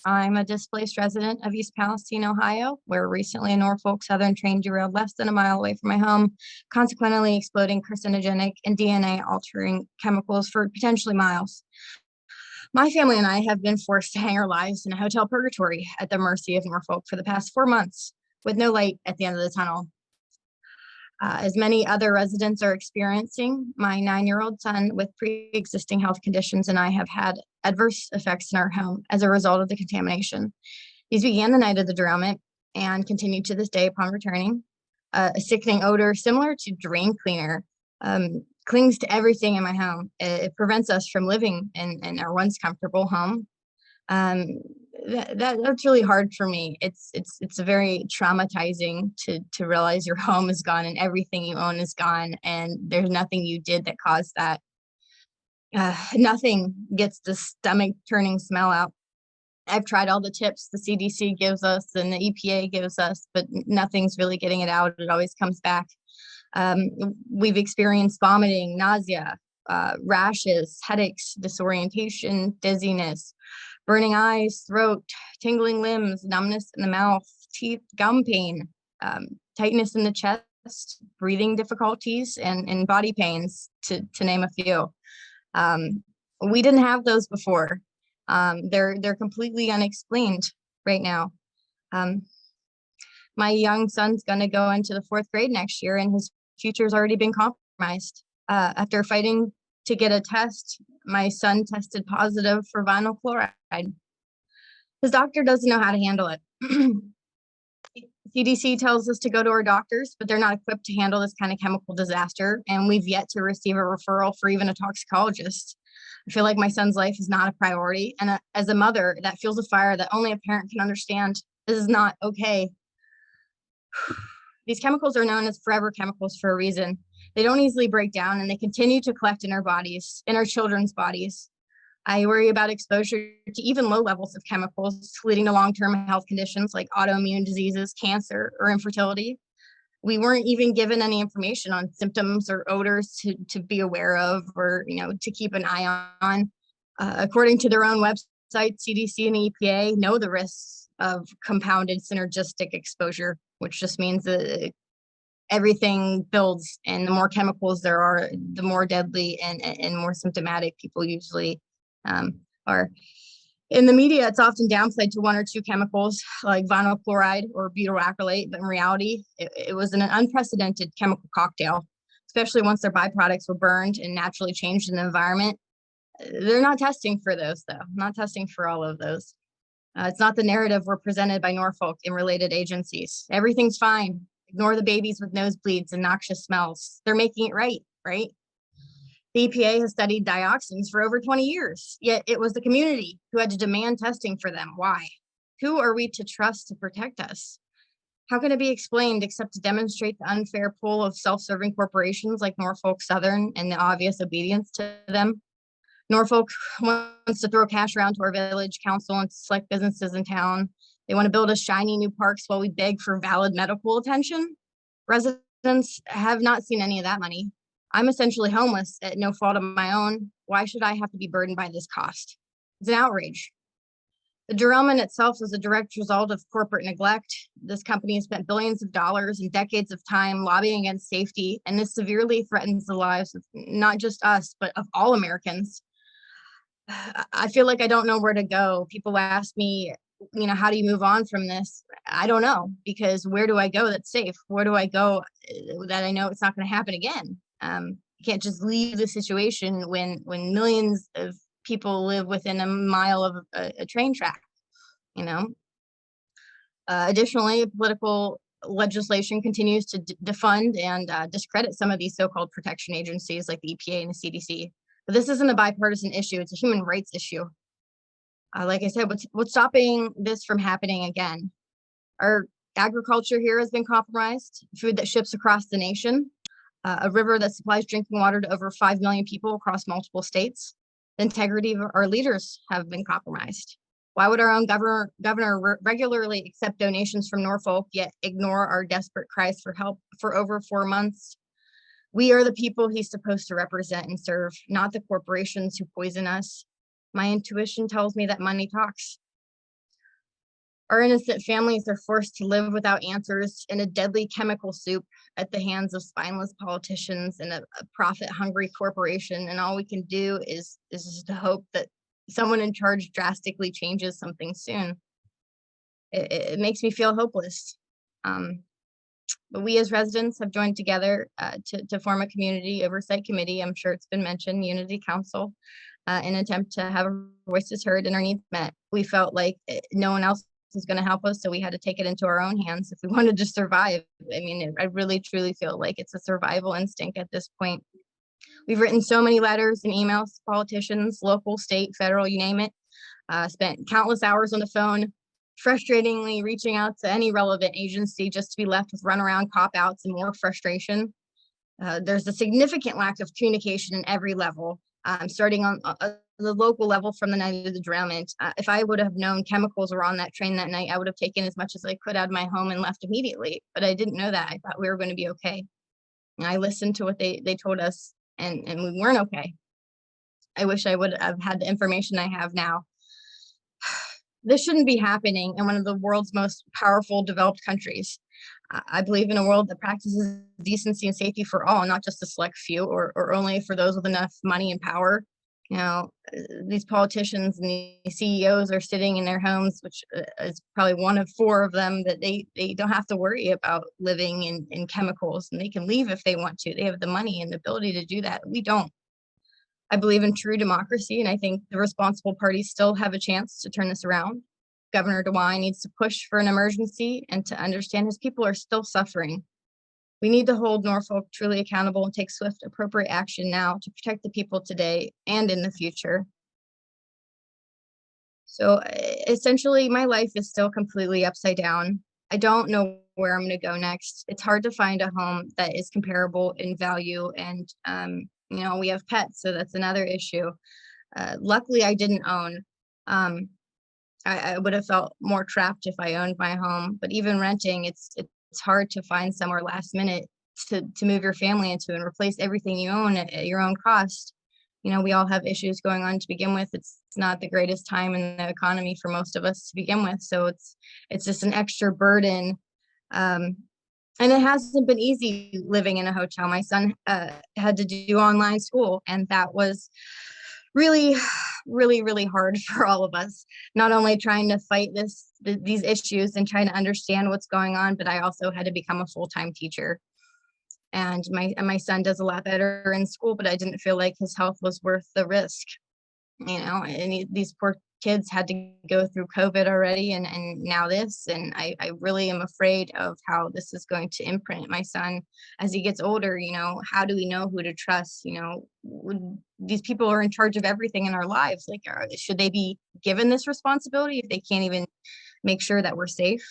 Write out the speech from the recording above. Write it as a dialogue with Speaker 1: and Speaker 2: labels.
Speaker 1: I'm a displaced resident of East Palestine, Ohio, where recently a Norfolk Southern train derailed less than a mile away from my home, consequently exploding carcinogenic and DNA-altering chemicals for potentially miles. My family and I have been forced to hang our lives in a hotel purgatory at the mercy of Norfolk for the past 4 months, with no light at the end of the tunnel. As many other residents are experiencing, my 9-year-old son with pre-existing health conditions and I have had adverse effects in our home as a result of the contamination. These began the night of the derailment and continue to this day upon returning. A sickening odor similar to drain cleaner clings to everything in my home. It prevents us from living in our once comfortable home. That's really hard for me. It's very traumatizing to realize your home is gone and everything you own is gone, and there's nothing you did that caused that. Nothing gets the stomach turning smell out. I've tried all the tips the CDC gives us and the EPA gives us, but nothing's really getting it out. It always comes back. We've experienced vomiting, nausea, rashes, headaches, disorientation, dizziness, burning eyes, throat, tingling limbs, numbness in the mouth, teeth, gum pain, tightness in the chest, breathing difficulties, and body pains, to name a few. We didn't have those before. They're completely unexplained right now. My young son's going to go into the 4th grade next year, and his future's already been compromised. After fighting to get a test, my son tested positive for vinyl chloride. His doctor doesn't know how to handle it. CDC tells us to go to our doctors, but they're not equipped to handle this kind of chemical disaster, and we've yet to receive a referral for even a toxicologist. I feel like my son's life is not a priority, and as a mother, that fuels a fire that only a parent can understand. This is not okay. These chemicals are known as forever chemicals for a reason. They don't easily break down, and they continue to collect in our bodies, in our children's bodies. I worry about exposure to even low levels of chemicals leading to long-term health conditions like autoimmune diseases, cancer, or infertility. We weren't even given any information on symptoms or odors to be aware of, or to keep an eye on. According to their own website, CDC and EPA know the risks of compounded synergistic exposure, which just means that everything builds, and the more chemicals there are, the more deadly and more symptomatic people usually are. In the media, it's often downplayed to 1 or 2 chemicals like vinyl chloride or butyl acrylate, but in reality, it was an unprecedented chemical cocktail, especially once their byproducts were burned and naturally changed in the environment. They're not testing for those, though, not testing for all of those. It's not the narrative we're presented by Norfolk and related agencies. Everything's fine. Ignore the babies with nosebleeds and noxious smells. They're making it right? The EPA has studied dioxins for over 20 years, yet it was the community who had to demand testing for them. Why? Who are we to trust to protect us? How can it be explained except to demonstrate the unfair pull of self-serving corporations like Norfolk Southern and the obvious obedience to them? Norfolk wants to throw cash around to our village council and select businesses in town. They want to build us shiny new parks while we beg for valid medical attention. Residents have not seen any of that money. I'm essentially homeless at no fault of my own. Why should I have to be burdened by this cost? It's an outrage. The derailment itself is a direct result of corporate neglect. This company has spent billions of dollars and decades of time lobbying against safety, and this severely threatens the lives of not just us, but of all Americans. I feel like I don't know where to go. People ask me, how do you move on from this? I don't know, because where do I go that's safe? Where do I go that I know it's not going to happen again? You can't just leave the situation when millions of people live within a mile of a train track, Additionally, political legislation continues to defund and discredit some of these so-called protection agencies like the EPA and the CDC. But this isn't a bipartisan issue. It's a human rights issue. Like I said, what's stopping this from happening again? Our agriculture here has been compromised, food that ships across the nation, a river that supplies drinking water to over 5 million people across multiple states. The integrity of our leaders have been compromised. Why would our own governor regularly accept donations from Norfolk, yet ignore our desperate cries for help for over 4 months? We are the people he's supposed to represent and serve, not the corporations who poison us. My intuition tells me that money talks. Our innocent families are forced to live without answers in a deadly chemical soup at the hands of spineless politicians and a profit-hungry corporation. And all we can do is just to hope that someone in charge drastically changes something soon. It makes me feel hopeless. But we as residents have joined together to form a community oversight committee. I'm sure it's been mentioned, Unity Council, in an attempt to have our voices heard and our needs met. We felt like no one else was going to help us, so we had to take it into our own hands if we wanted to survive. I mean, I really truly feel like it's a survival instinct at this point. We've written so many letters and emails to politicians, local, state, federal, you name it. Spent countless hours on the phone, frustratingly reaching out to any relevant agency just to be left with runaround cop-outs and more frustration. There's a significant lack of communication in every level, starting on the local level from the night of the derailment. If I would have known chemicals were on that train that night, I would have taken as much as I could out of my home and left immediately. But I didn't know that. I thought we were going to be okay. And I listened to what they told us, and we weren't okay. I wish I would have had the information I have now. This shouldn't be happening in one of the world's most powerful developed countries. I believe in a world that practices decency and safety for all, not just a select few or only for those with enough money and power. You know, these politicians and these CEOs are sitting in their homes, which is probably one of 4 of them, that they don't have to worry about living in chemicals, and they can leave if they want to. They have the money and the ability to do that. We don't. I believe in true democracy, and I think the responsible parties still have a chance to turn this around. Governor DeWine needs to push for an emergency and to understand his people are still suffering. We need to hold Norfolk truly accountable and take swift, appropriate action now to protect the people today and in the future. So essentially, my life is still completely upside down. I don't know where I'm going to go next. It's hard to find a home that is comparable in value, and you know, we have pets, so that's another issue. Luckily, I didn't own. I would have felt more trapped if I owned my home. But even renting, it's hard to find somewhere last minute to move your family into and replace everything you own at your own cost. You know, we all have issues going on to begin with. It's not the greatest time in the economy for most of us to begin with, so it's just an extra burden. And it hasn't been easy living in a hotel. My son had to do online school, and that was really, really, really hard for all of us. Not only trying to fight these issues and trying to understand what's going on, but I also had to become a full-time teacher. And my son does a lot better in school, but I didn't feel like his health was worth the risk. You know, and these poor kids had to go through COVID already, and now this, and I really am afraid of how this is going to imprint my son as he gets older. You know, how do we know who to trust? You know, these people are in charge of everything in our lives. Like, should they be given this responsibility if they can't even make sure that we're safe?